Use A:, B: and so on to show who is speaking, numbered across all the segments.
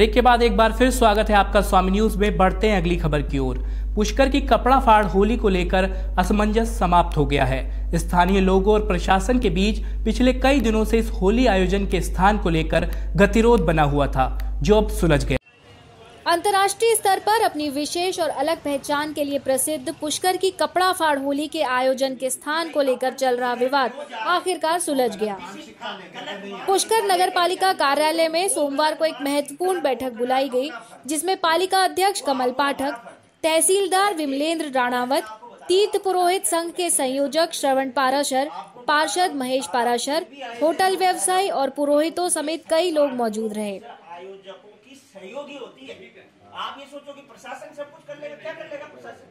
A: Break के बाद एक बार फिर स्वागत है आपका स्वामी न्यूज में। बढ़ते हैं अगली खबर की ओर। पुष्कर की कपड़ा फाड़ होली को लेकर असमंजस समाप्त हो गया है। स्थानीय लोगों और प्रशासन के बीच पिछले कई दिनों से इस होली आयोजन के स्थान को लेकर गतिरोध बना हुआ था, जो अब सुलझ गया।
B: अंतर्राष्ट्रीय स्तर पर अपनी विशेष और अलग पहचान के लिए प्रसिद्ध पुष्कर की कपड़ा फाड़ होली के आयोजन के स्थान को लेकर चल रहा विवाद आखिरकार सुलझ गया। पुष्कर नगर पालिका कार्यालय में सोमवार को एक महत्वपूर्ण बैठक बुलाई गई, जिसमें पालिका अध्यक्ष कमल पाठक, तहसीलदार विमलेंद्र राणावत, तीर्थ पुरोहित संघ के संयोजक श्रवण पाराशर, पार्षद महेश पाराशर, होटल व्यवसायी और पुरोहितों समेत कई लोग मौजूद रहे।
C: सहयोगी होती है। आप ये सोचो कि प्रशासन सब कुछ कर लेगा, क्या कर लेगा प्रशासन?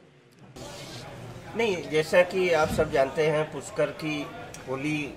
C: नहीं, जैसा कि आप सब जानते हैं, पुष्कर की होली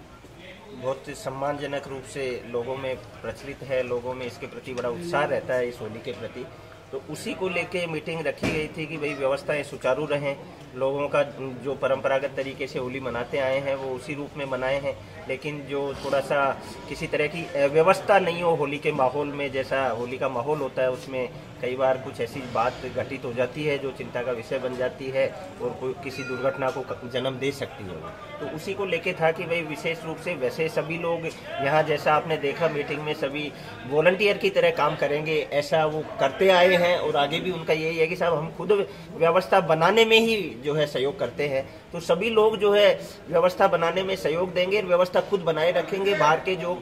C: बहुत सम्मानजनक रूप से लोगों में प्रचलित है। लोगों में इसके प्रति बड़ा उत्साह रहता है, इस होली के प्रति। तो उसी को लेके मीटिंग रखी गई थी कि भाई व्यवस्थाएं सुचारू रहें। लोगों का जो परंपरागत तरीके से होली मनाते आए हैं वो उसी रूप में मनाए हैं, लेकिन जो थोड़ा सा किसी तरह की व्यवस्था नहीं हो होली के माहौल में, जैसा होली का माहौल होता है उसमें कई बार कुछ ऐसी बात घटित हो जाती है जो चिंता का विषय बन जाती है और कोई किसी दुर्घटना को जन्म दे सकती है। तो उसी को लेके था कि भाई विशेष रूप से वैसे सभी लोग यहाँ, जैसा आपने देखा मीटिंग में, सभी वॉलंटियर की तरह काम करेंगे, ऐसा वो करते आए हैं और आगे भी उनका यही है कि साहब हम खुद व्यवस्था बनाने में ही जो है सहयोग करते हैं। तो सभी लोग जो है व्यवस्था बनाने में सहयोग देंगे, व्यवस्था खुद बनाए रखेंगे। बाहर के जो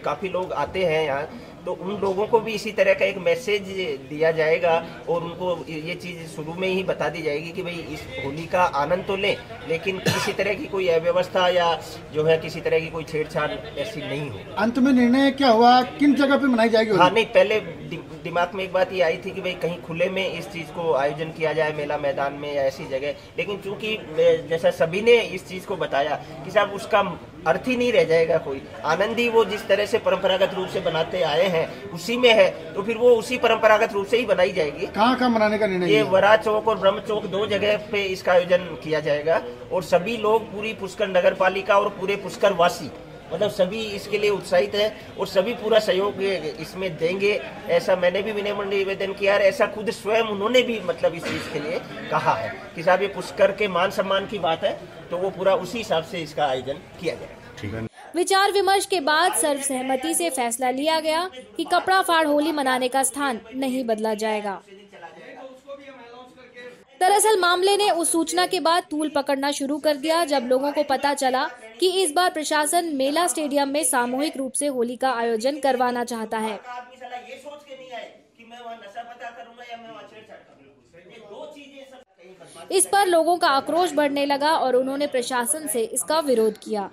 C: काफी लोग आते हैं यहाँ, तो उन लोगों को भी इसी तरह का एक मैसेज दिया जाएगा और उनको ये चीज़ शुरू में ही बता दी जाएगी कि भाई इस होली का आनंद तो लें, लेकिन किसी तरह की कोई अव्यवस्था या जो है किसी तरह की कोई छेड़छाड़ ऐसी नहीं हो।
D: अंत में निर्णय क्या हुआ, किन जगह पे मनाई जाएगी?
C: हाँ, नहीं, पहले दिमाग में एक बात ये आई थी कि भाई कहीं खुले में इस चीज़ को आयोजन किया जाए, मेला मैदान में या ऐसी जगह, लेकिन चूंकि जैसा सभी ने इस चीज़ को बताया कि साहब उसका अर्थ ही नहीं रह जाएगा कोई। आनंद ही वो जिस तरह से परंपरागत रूप से बनाते आए हैं उसी में है, तो फिर वो उसी परंपरागत रूप से ही बनाई जाएगी।
D: कहाँ मनाने का निर्णय?
C: ये वरा चौक और ब्रह्म चौक दो जगह पे इसका आयोजन किया जाएगा और सभी लोग, पूरी पुष्कर नगर पालिका और पूरे पुष्कर वासी, मतलब सभी इसके लिए उत्साहित है और सभी पूरा सहयोग इसमें देंगे। ऐसा मैंने भी विनम्र निवेदन किया है, ऐसा खुद स्वयं उन्होंने भी मतलब इस चीज के लिए कहा है कि साहब ये पुष्कर के मान सम्मान की बात है, तो वो पूरा उसी हिसाब से इसका आयोजन किया जाएगा।
B: विचार विमर्श के बाद सर्वसहमति से फैसला लिया गया कि कपड़ा फाड़ होली मनाने का स्थान नहीं बदला जाएगा। दरअसल मामले ने उस सूचना के बाद तूल पकड़ना शुरू कर दिया जब लोगों को पता चला कि इस बार प्रशासन मेला स्टेडियम में सामूहिक रूप से होली का आयोजन करवाना चाहता है। इस पर लोगों का आक्रोश बढ़ने लगा और उन्होंने प्रशासन से इसका विरोध किया।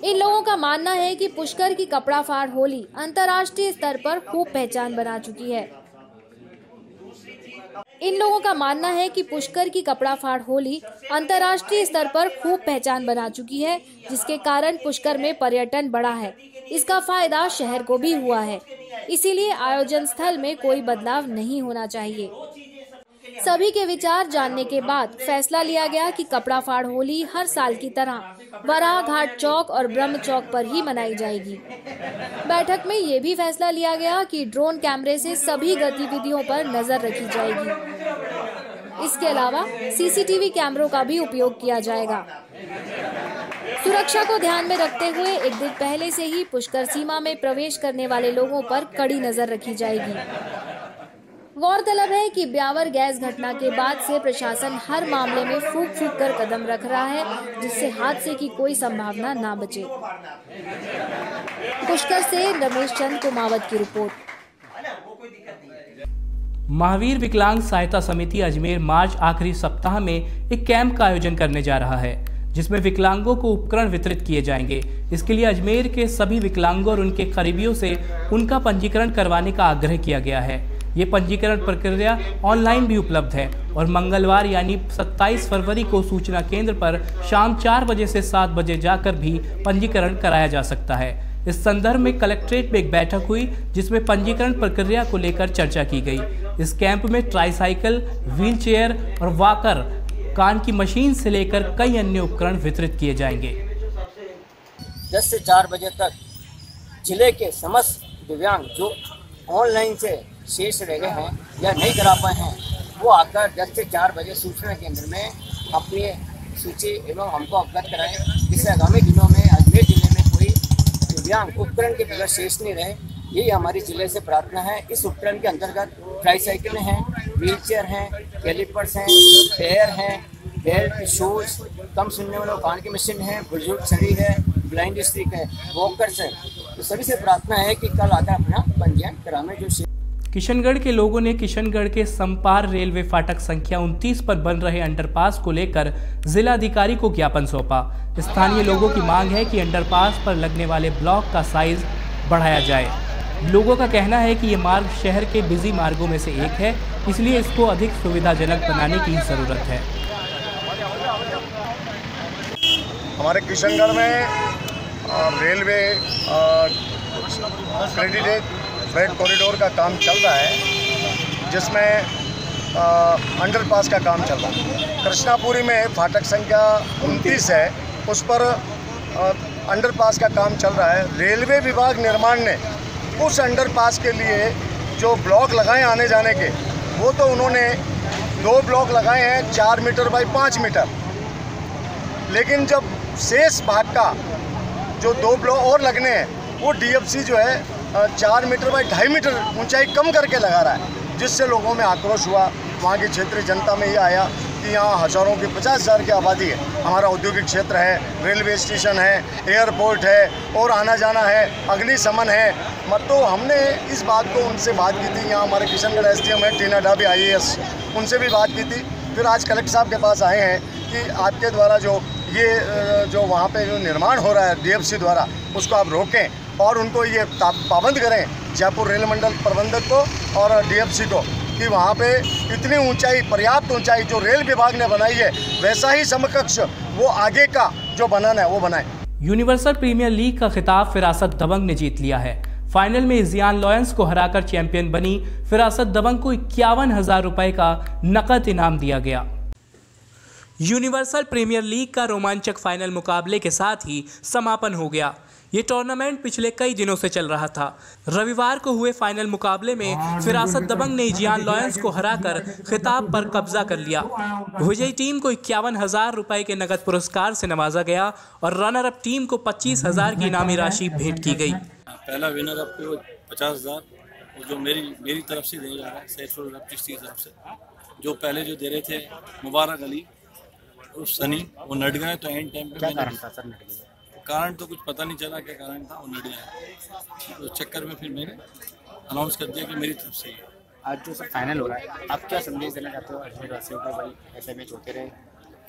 B: इन लोगों का मानना है कि पुष्कर की कपड़ा फाड़ होली अंतर्राष्ट्रीय स्तर पर खूब पहचान बना चुकी है। इन लोगों का मानना है कि पुष्कर की कपड़ा फाड़ होली अंतर्राष्ट्रीय स्तर पर खूब पहचान बना चुकी है, जिसके कारण पुष्कर में पर्यटन बढ़ा है। इसका फायदा शहर को भी हुआ है, इसीलिए आयोजन स्थल में कोई बदलाव नहीं होना चाहिए। सभी के विचार जानने के बाद फैसला लिया गया कि कपड़ा फाड़ होली हर साल की तरह वराह घाट चौक और ब्रह्म चौक पर ही मनाई जाएगी। बैठक में ये भी फैसला लिया गया कि ड्रोन कैमरे से सभी गतिविधियों पर नजर रखी जाएगी। इसके अलावा सीसीटीवी कैमरों का भी उपयोग किया जाएगा। सुरक्षा को ध्यान में रखते हुए एक दिन पहले से ही पुष्कर सीमा में प्रवेश करने वाले लोगों पर कड़ी नजर रखी जाएगी। गौरतलब है कि ब्यावर गैस घटना के बाद से प्रशासन हर मामले में फूंक फूंक कर कदम रख रहा है, जिससे हादसे की कोई संभावना ना बचे। पुष्कर से रमेश चंद कुमावत की रिपोर्ट।
A: महावीर विकलांग सहायता समिति अजमेर मार्च आखिरी सप्ताह में एक कैंप का आयोजन करने जा रहा है, जिसमें विकलांगों को उपकरण वितरित किए जाएंगे। इसके लिए अजमेर के सभी विकलांगों और उनके करीबियों से उनका पंजीकरण करवाने का आग्रह किया गया है। ये पंजीकरण प्रक्रिया ऑनलाइन भी उपलब्ध है और मंगलवार यानी 27 फरवरी को सूचना केंद्र पर शाम 4 बजे से 7 बजे जाकर भी पंजीकरण कराया जा सकता है। इस संदर्भ में कलेक्ट्रेट में एक बैठक हुई, जिसमें पंजीकरण प्रक्रिया को लेकर चर्चा की गई। इस कैंप में ट्राईसाइकिल, व्हीलचेयर और वॉकर, कान की मशीन से लेकर कई अन्य उपकरण वितरित किए जाएंगे।
E: 10 से 4 बजे तक जिले के समस्त दिव्यांग जो ऑनलाइन से शेष रह गए हैं या नहीं करा पाए हैं, वो आकर 10 से 4 बजे सूचना केंद्र में अपनी सूची एवं हमको अवगत कराएं, जिससे आगामी दिनों में अजमेर जिले में कोई दिव्यांग उपकरण के बगैर शेष नहीं रहे। यही हमारी जिले से प्रार्थना है। इस उपकरण के अंतर्गत ट्राईसाइकिलें हैं, व्हीलचेयर हैं, कैलिपर्स हैं, टायर हैं, बेल्ट, शूज, कम सुनने वालों कान की मशीन है, बुजुर्ग छड़ी है, ब्लाइंड स्टिक है, वॉकर्स है। तो सभी से प्रार्थना है कि कल आकर अपना पंजीयन कराएं। जो
A: किशनगढ़ के लोगों ने किशनगढ़ के संपार रेलवे फाटक संख्या 29 पर बन रहे अंडरपास को लेकर जिलाधिकारी को ज्ञापन सौंपा। स्थानीय लोगों की मांग है कि अंडरपास पर लगने वाले ब्लॉक का साइज बढ़ाया जाए। लोगों का कहना है कि ये मार्ग शहर के बिजी मार्गों में से एक है, इसलिए इसको अधिक सुविधाजनक बनाने की ज़रूरत है।
F: हमारे किशनगढ़ में रेलवे क्रेडिटेड फ्रेट कॉरिडोर का काम चल रहा है, जिसमें अंडरपास का काम चल रहा है। कृष्णापुरी में फाटक संख्या 29 है, उस पर अंडरपास का काम चल रहा है। रेलवे विभाग निर्माण ने उस अंडरपास के लिए जो ब्लॉक लगाए आने जाने के, वो तो उन्होंने 2 ब्लॉक लगाए हैं 4 मीटर बाई 5 मीटर, लेकिन जब शेष भाग का जो 2 ब्लॉक और लगने हैं, वो डीएफसी जो है 4 मीटर बाई 2.5 मीटर ऊंचाई कम करके लगा रहा है, जिससे लोगों में आक्रोश हुआ। वहाँ की क्षेत्रीय जनता में ये आया कि यहाँ हज़ारों की 50,000 की आबादी है, हमारा औद्योगिक क्षेत्र है, रेलवे स्टेशन है, एयरपोर्ट है और आना जाना है, अग्निशमन है। तो हमने इस बात को उनसे बात की थी। यहाँ हमारे किशनगढ़ एसडीएम है टीना डाबी IAS, उनसे भी बात की थी। फिर आज कलेक्टर साहब के पास आए हैं कि आपके द्वारा जो वहाँ पे जो निर्माण हो रहा है DFC द्वारा, उसको आप रोकें और उनको ये पाबंद करें, जयपुर रेल मंडल प्रबंधक को और DFC को, कि वहाँ पे इतनी ऊंचाई, पर्याप्त ऊंचाई जो रेल विभाग ने बनाई है, वैसा ही समकक्ष वो आगे का जो बनाना है वो बनाए।
A: यूनिवर्सल प्रीमियर लीग का खिताब फिरासत दबंग ने जीत लिया है। फाइनल में इजियान लॉयंस को हराकर चैंपियन बनी फिरासत दबंग को 51,000 रुपए का नकद इनाम दिया गया। यूनिवर्सल प्रीमियर लीग का रोमांचक फाइनल मुकाबले के साथ ही समापन हो गया। ये टूर्नामेंट पिछले कई दिनों से चल रहा था। रविवार को हुए फाइनल मुकाबले में फिरासत दबंग ने इजियान लॉयंस को हराकर खिताब पर कब्जा कर लिया। विजयी टीम को 51,000 रुपए के नकद पुरस्कार से नवाजा गया और रनर अप टीम को 25,000 की इनामी राशि भेंट की गई।
G: पहला विनर आपको 50,000 जो मेरी तरफ से दे जा रहा है, सैफुल चिश्ती की तरफ से। जो पहले जो दे रहे थे मुबारक अली और सनी, वो नट गए। तो एंड टाइम पे क्या कारण था सर? नट गए कारण तो कुछ पता नहीं चला क्या कारण था, वो नट गए। तो चक्कर में फिर मैंने अनाउंस कर दिया कि मेरी तरफ से ही।
H: आज जो सर फाइनल हो रहा है, आप क्या संदेश देना चाहते हो अजमेर वासियों को? भाई ऐसे मैच होते रहे,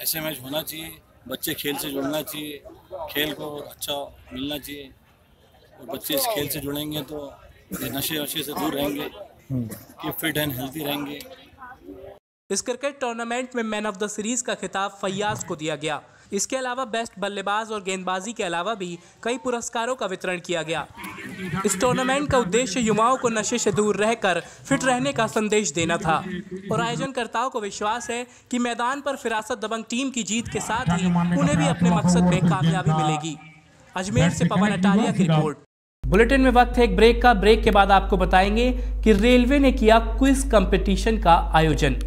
G: ऐसे मैच होना चाहिए, बच्चे खेल से जुड़ना चाहिए, खेल को अच्छा मिलना चाहिए। और बच्चे इस खेल से जुड़ेंगे तो ये नशे वशे से दूर रहेंगे, कि फिट एंड हेल्थी रहेंगे।
A: इस क्रिकेट टूर्नामेंट में मैन ऑफ द सीरीज का खिताब फैयाज को दिया गया। इसके अलावा बेस्ट बल्लेबाज और गेंदबाजी के अलावा भी कई पुरस्कारों का वितरण किया गया। इस टूर्नामेंट का उद्देश्य युवाओं को नशे से दूर रहकर फिट रहने का संदेश देना था और आयोजनकर्ताओं को विश्वास है कि मैदान पर फिरासत दबंग टीम की जीत के साथ ही उन्हें भी अपने मकसद में कामयाबी मिलेगी। अजमेर से पवन अटारिया की रिपोर्ट। बुलेटिन में वक्त है एक ब्रेक का। ब्रेक के बाद आपको बताएंगे कि रेलवे ने किया क्विज कंपटीशन का आयोजन।